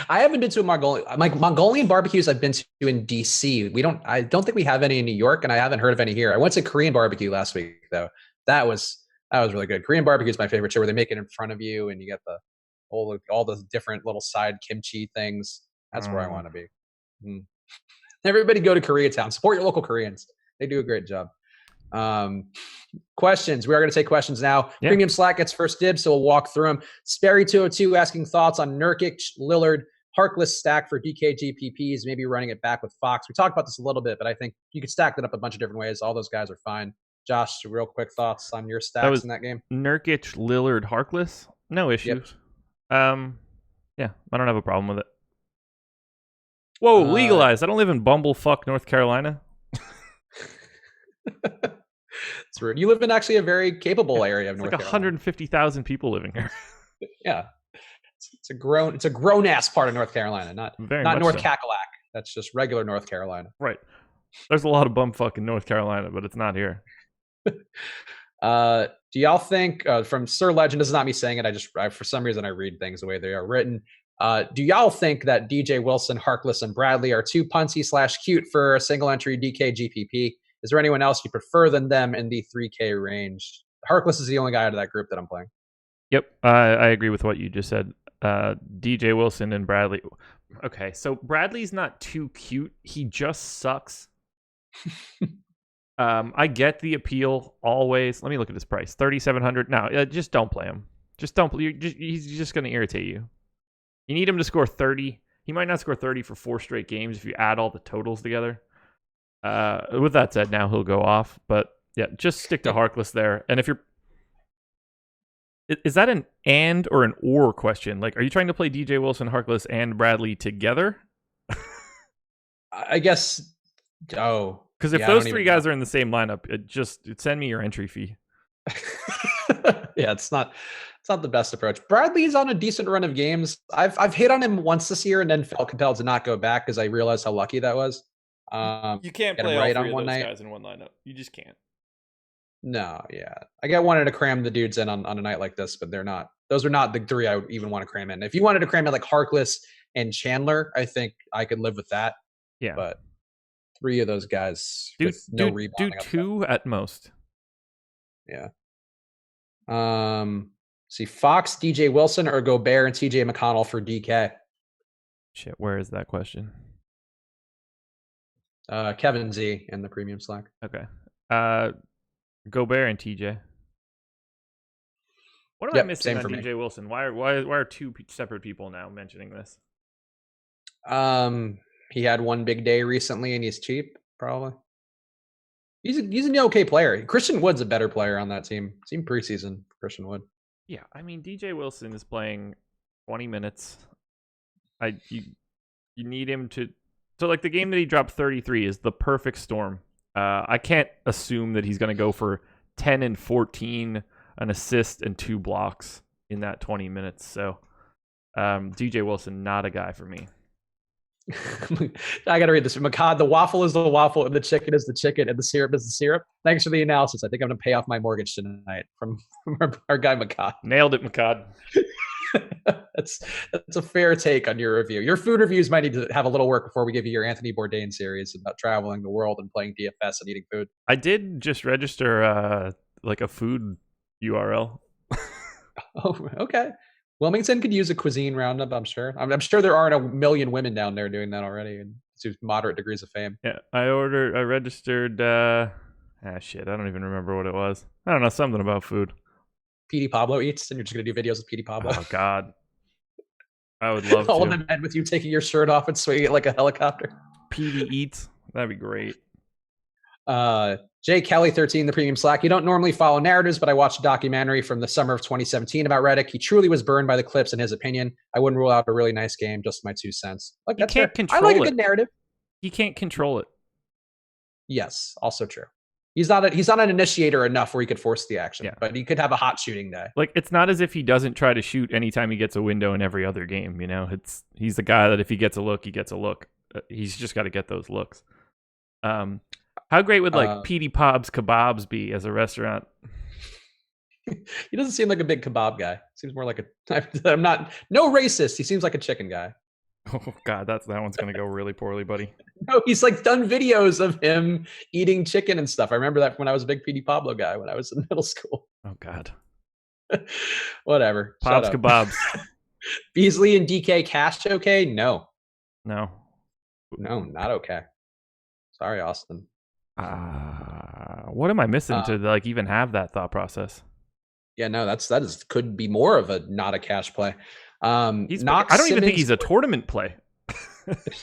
I haven't been to a Mongolian barbecues I've been to in DC. I don't think we have any in New York, and I haven't heard of any here. I went to Korean barbecue last week though. That was really good. Korean barbecue is my favorite too, where they make it in front of you and you get all the different little side kimchi things. That's where I want to be. Everybody go to Koreatown. Support your local Koreans. They do a great job. Questions. We are going to take questions now. Yeah. Premium Slack gets first dibs, so we'll walk through them. Sperry202 asking thoughts on Nurkic, Lillard, Harkless stack for DK GPPs, maybe running it back with Fox. We talked about this a little bit, but I think you could stack that up a bunch of different ways. All those guys are fine. Josh, real quick thoughts on your stacks in that game? Nurkic, Lillard, Harkless? No issues. Yep. Yeah, I don't have a problem with it. Whoa, legalized. I don't live in Bumblefuck, North Carolina. It's rude. You live in actually a very capable area of North Carolina. 150,000 people living here. Yeah. It's a grown ass part of North Carolina, not North Cackalack. That's just regular North Carolina. Right. There's a lot of bumfuck in North Carolina, but it's not here. Do y'all think from Sir Legend, this is not me saying it, I for some reason I read things the way they are written. Do y'all think that DJ Wilson, Harkless, and Bradley are too punty / cute for a single entry DK GPP? Is there anyone else you prefer than them in the 3K range? Harkless is the only guy out of that group that I'm playing. Yep, I agree with what you just said. DJ Wilson and Bradley. Okay, so Bradley's not too cute. He just sucks. I get the appeal always. Let me look at his price. 3,700. No, just don't play him. Just don't. He's just going to irritate you. You need him to score 30. He might not score 30 for 4 straight games if you add all the totals together. With that said, now he'll go off. But yeah, just stick to Harkless there. And if you're... Is that an and or an or question? Like, are you trying to play DJ Wilson, Harkless, and Bradley together? I guess... Oh. Because if those 3 guys are in the same lineup, send me your entry fee. Yeah, it's not the best approach. Bradley's on a decent run of games. I've hit on him once this year and then felt compelled to not go back because I realized how lucky that was. You can't play all 3 of those guys in one lineup. You just can't. No, yeah. I wanted to cram the dudes in on a night like this, but they're not. Those are not the 3 I would even want to cram in. If you wanted to cram in like Harkless and Chandler, I think I could live with that. Yeah. But 3 of those guys with no rebounding. Do 2 at most. Yeah. See, Fox, DJ Wilson, or Gobert and TJ McConnell for DK. Shit, where is that question? Kevin Z in the premium Slack. Okay. Gobert and TJ. What am I missing on DJ Wilson? Why are 2 separate people now mentioning this? He had one big day recently, and he's cheap. Probably. He's an okay player. Christian Wood's a better player on that team. Team preseason, Christian Wood. Yeah, I mean DJ Wilson is playing 20 minutes. You need him to. So like the game that he dropped 33 is the perfect storm. I can't assume that he's going to go for 10 and 14, an assist and 2 blocks in that 20 minutes. So DJ Wilson, not a guy for me. I got to read this. Makad, the waffle is the waffle, and the chicken is the chicken, and the syrup is the syrup. Thanks for the analysis. I think I'm going to pay off my mortgage tonight from our guy Makad. Nailed it, Makad. That's a fair take on your review. Your food reviews might need to have a little work before we give you your Anthony Bourdain series about traveling the world and playing DFS and eating food. I did just register like a food URL. Oh, okay. Wilmington could use a cuisine roundup, I'm sure. I'm sure there aren't a million women down there doing that already and to moderate degrees of fame. Yeah, I registered, shit, I don't even remember what it was. I don't know, something about food. Petey Pablo eats, and you're just going to do videos with Petey Pablo. Oh, God. I would love all to. All them end with you taking your shirt off and swinging it like a helicopter. Petey eats. That'd be great. Jay Kelly 13, the premium Slack. You don't normally follow narratives, but I watched a documentary from the summer of 2017 about Redick. He truly was burned by the Clips in his opinion. I wouldn't rule out a really nice game, just my 2 cents. Like, you can't control it. I like a good narrative. You can't control it. Yes, also true. He's not an initiator enough where he could force the action, but he could have a hot shooting day. Like, it's not as if he doesn't try to shoot anytime he gets a window in every other game, you know? He's the guy that if he gets a look, he gets a look. He's just got to get those looks. How great would like Petey Pob's Kebabs be as a restaurant? He doesn't seem like a big kebab guy. Seems more like no racist. He seems like a chicken guy. Oh God, that one's gonna go really poorly, buddy. No, he's like done videos of him eating chicken and stuff. I remember that when I was a big Petey Pablo guy when I was in middle school. Oh God. Whatever. Pob's Kebabs. Beasley and DK Cash okay? No, not okay. Sorry, Austin. What am I missing to like even have that thought process? Yeah, no, could be more of a not a cash play. I don't even think he's a tournament play.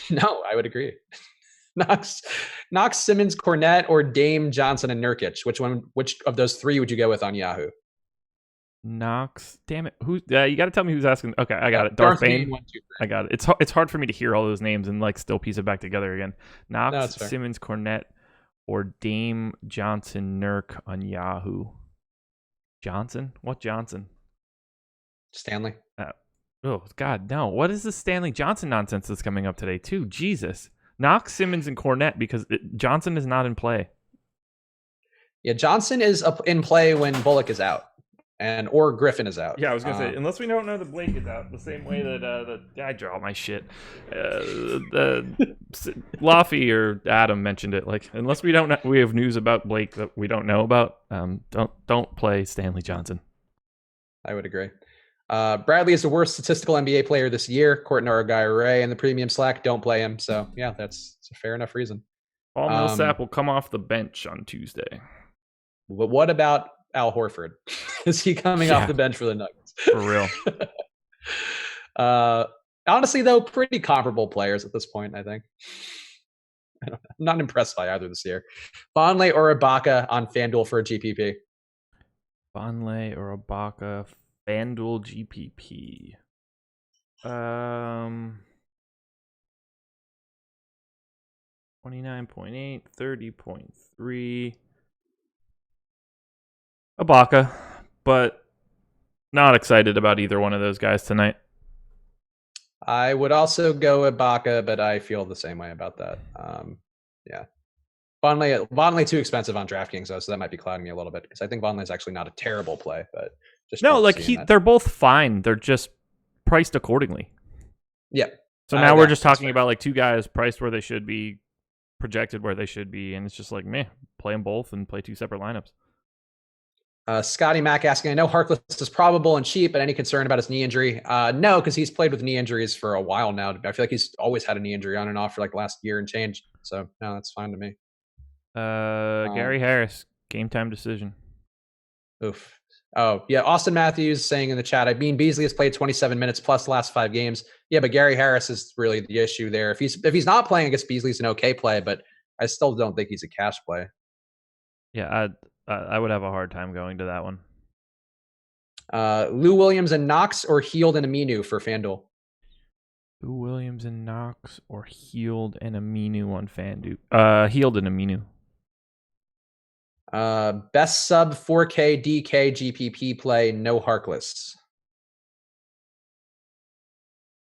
No, I would agree. Knox, Simmons, Cornette, or Dame, Johnson, and Nurkic. Which of those three would you go with on Yahoo? Knox, damn it! You got to tell me who's asking. Okay, I got it. Darth Bane. 1, 2, I got it. It's hard for me to hear all those names and like still piece it back together again. Knox, Simmons, Cornette, or Dame, Johnson, Nurk on Yahoo. Johnson? What Johnson? Stanley. Oh God, no! What is this Stanley Johnson nonsense that's coming up today too? Jesus. Knox, Simmons, and Cornette because Johnson is not in play. Yeah, Johnson is in play when Bullock is out. Or Griffin is out. Yeah, I was gonna say unless we don't know that Blake is out, the same way that I draw my shit. Laffy or Adam mentioned it. Like unless we have news about Blake that we don't know about, don't play Stanley Johnson. I would agree. Bradley is the worst statistical NBA player this year. Courtney Guy Ray in the premium Slack, don't play him. So yeah, that's a fair enough reason. Paul Millsap will come off the bench on Tuesday. But what about Al Horford? Is he coming off the bench for the Nuggets? For real. Honestly, though, pretty comparable players at this point, I think. I'm not impressed by either this year. Vonleh or Ibaka on FanDuel for a GPP? Vonleh or Ibaka, FanDuel GPP. 29.8, 30.3. Ibaka, but not excited about either one of those guys tonight. I would also go Ibaka, but I feel the same way about that. Yeah. Vonleh too expensive on DraftKings, though, so that might be clouding me a little bit because I think Vonleh is actually not a terrible play, but just they're both fine. They're just priced accordingly. Yeah. So now we're just talking about like two guys priced where they should be, projected where they should be, and it's just like, meh, play them both and play two separate lineups. Scotty Mack asking, I know Harkless is probable and cheap, but any concern about his knee injury? No, because he's played with knee injuries for a while now. I feel like he's always had a knee injury on and off for like the last year and change. So no, that's fine to me. Gary Harris, game time decision. Oof. Oh, yeah. Austin Matthews saying in the chat, I mean, Beasley has played 27 minutes plus the last 5 games. Yeah, but Gary Harris is really the issue there. If he's not playing, I guess Beasley's an okay play, but I still don't think he's a cash play. Yeah, I would have a hard time going to that one. Lou Williams and Knox or Healed and Aminu for FanDuel? Lou Williams and Knox or Healed and Aminu on FanDuel? Healed and Aminu. Best sub 4K DK GPP play, no Harkless.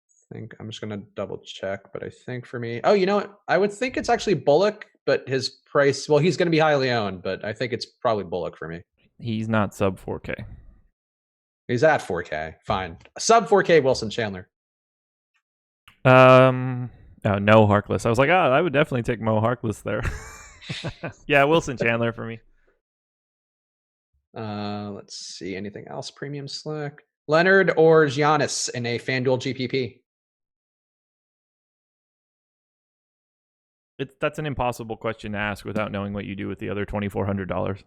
I think I'm just going to double check, but I think for me, you know what? I would think it's actually Bullock, but his price, well, he's going to be highly owned, but I think it's probably Bullock for me. He's not sub 4K. He's at 4K. Fine. Sub 4K Wilson Chandler. No Harkless. I was like, I would definitely take Mo Harkless there. Yeah, Wilson Chandler for me. Let's see. Anything else? Premium Slack. Leonard or Giannis in a FanDuel GPP? That's an impossible question to ask without knowing what you do with the other $2,400.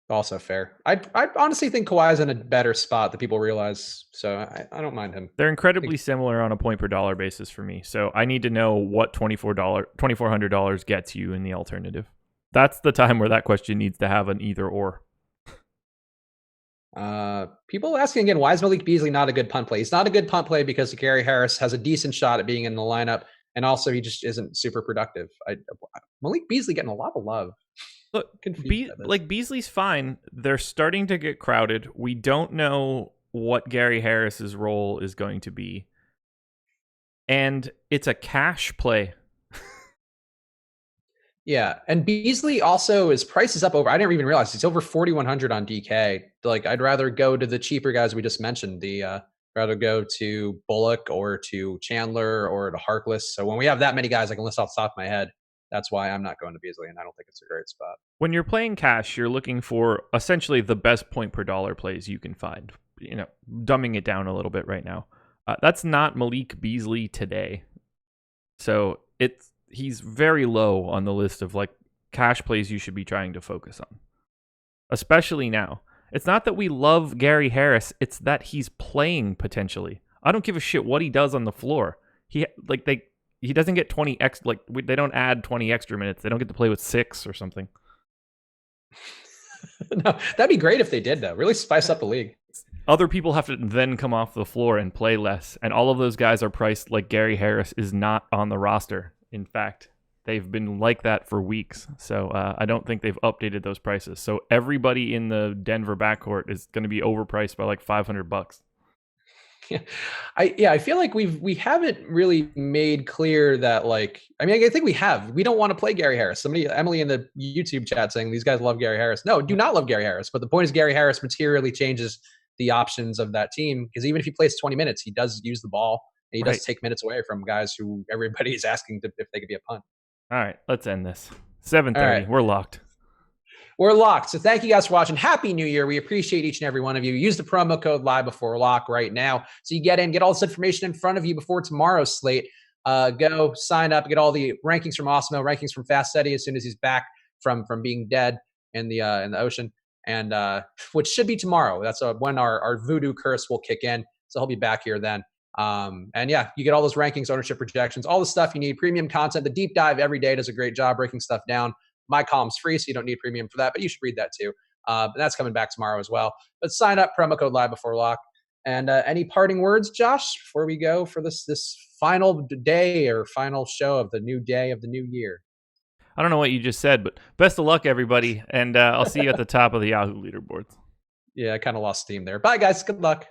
Also fair. I honestly think Kawhi's in a better spot that people realize, so I don't mind him. They're incredibly similar on a point per dollar basis for me, so I need to know what $2,400 gets you in the alternative. That's the time where that question needs to have an either or. People asking again, why is Malik Beasley not a good punt play? He's not a good punt play because Gary Harris has a decent shot at being in the lineup, and also he just isn't super productive. Malik Beasley getting a lot of love. Look, Beasley's fine. They're starting to get crowded. We don't know what Gary Harris's role is going to be. And it's a cash play. Yeah, and Beasley also, his price is up over, I didn't even realize, he's over 4,100 on DK. Like, I'd rather go to the cheaper guys we just mentioned. Rather go to Bullock or to Chandler or to Harkless. So when we have that many guys, I can list off the top of my head. That's why I'm not going to Beasley, and I don't think it's a great spot. When you're playing cash, you're looking for essentially the best point per dollar plays you can find. You know, dumbing it down a little bit right now. That's not Malik Beasley today. So he's very low on the list of like cash plays you should be trying to focus on, especially now. It's not that we love Gary Harris, it's that he's playing potentially. I don't give a shit what he does on the floor. He doesn't get 20 they don't add 20 extra minutes. They don't get to play with 6 or something. No, that'd be great if they did though. Really spice up the league. Other people have to then come off the floor and play less, and all of those guys are priced like Gary Harris is not on the roster. In fact, they've been like that for weeks. So I don't think they've updated those prices. So everybody in the Denver backcourt is going to be overpriced by like $500. I feel like we haven't really made clear that like, I mean, I think we don't want to play Gary Harris. Emily in the YouTube chat saying these guys love Gary Harris. No, do not love Gary Harris. But the point is Gary Harris materially changes the options of that team, because even if he plays 20 minutes, he does use the ball and he does take minutes away from guys who everybody is asking if they could be a punt. All right, let's end this. 7:30. Right. We're locked. We're locked. So thank you guys for watching. Happy New Year. We appreciate each and every one of you. Use the promo code live before lock right now, so you get all this information in front of you before tomorrow's slate. Go sign up, get all the rankings from Osmo, rankings from Fast Steady as soon as he's back from being dead in the ocean, and which should be tomorrow. That's when our voodoo curse will kick in. So he'll be back here then. And yeah, you get all those rankings, ownership projections, all the stuff you need, premium content. The deep dive every day does a great job breaking stuff down. My column's free, so you don't need premium for that, but you should read that too. And that's coming back tomorrow as well. But sign up, promo code live before lock. And any parting words, Josh, before we go for this final day or final show of the new day of the new year? I don't know what you just said, but best of luck, everybody. And I'll see you at the top of the Yahoo leaderboards. Yeah, I kind of lost steam there. Bye, guys. Good luck.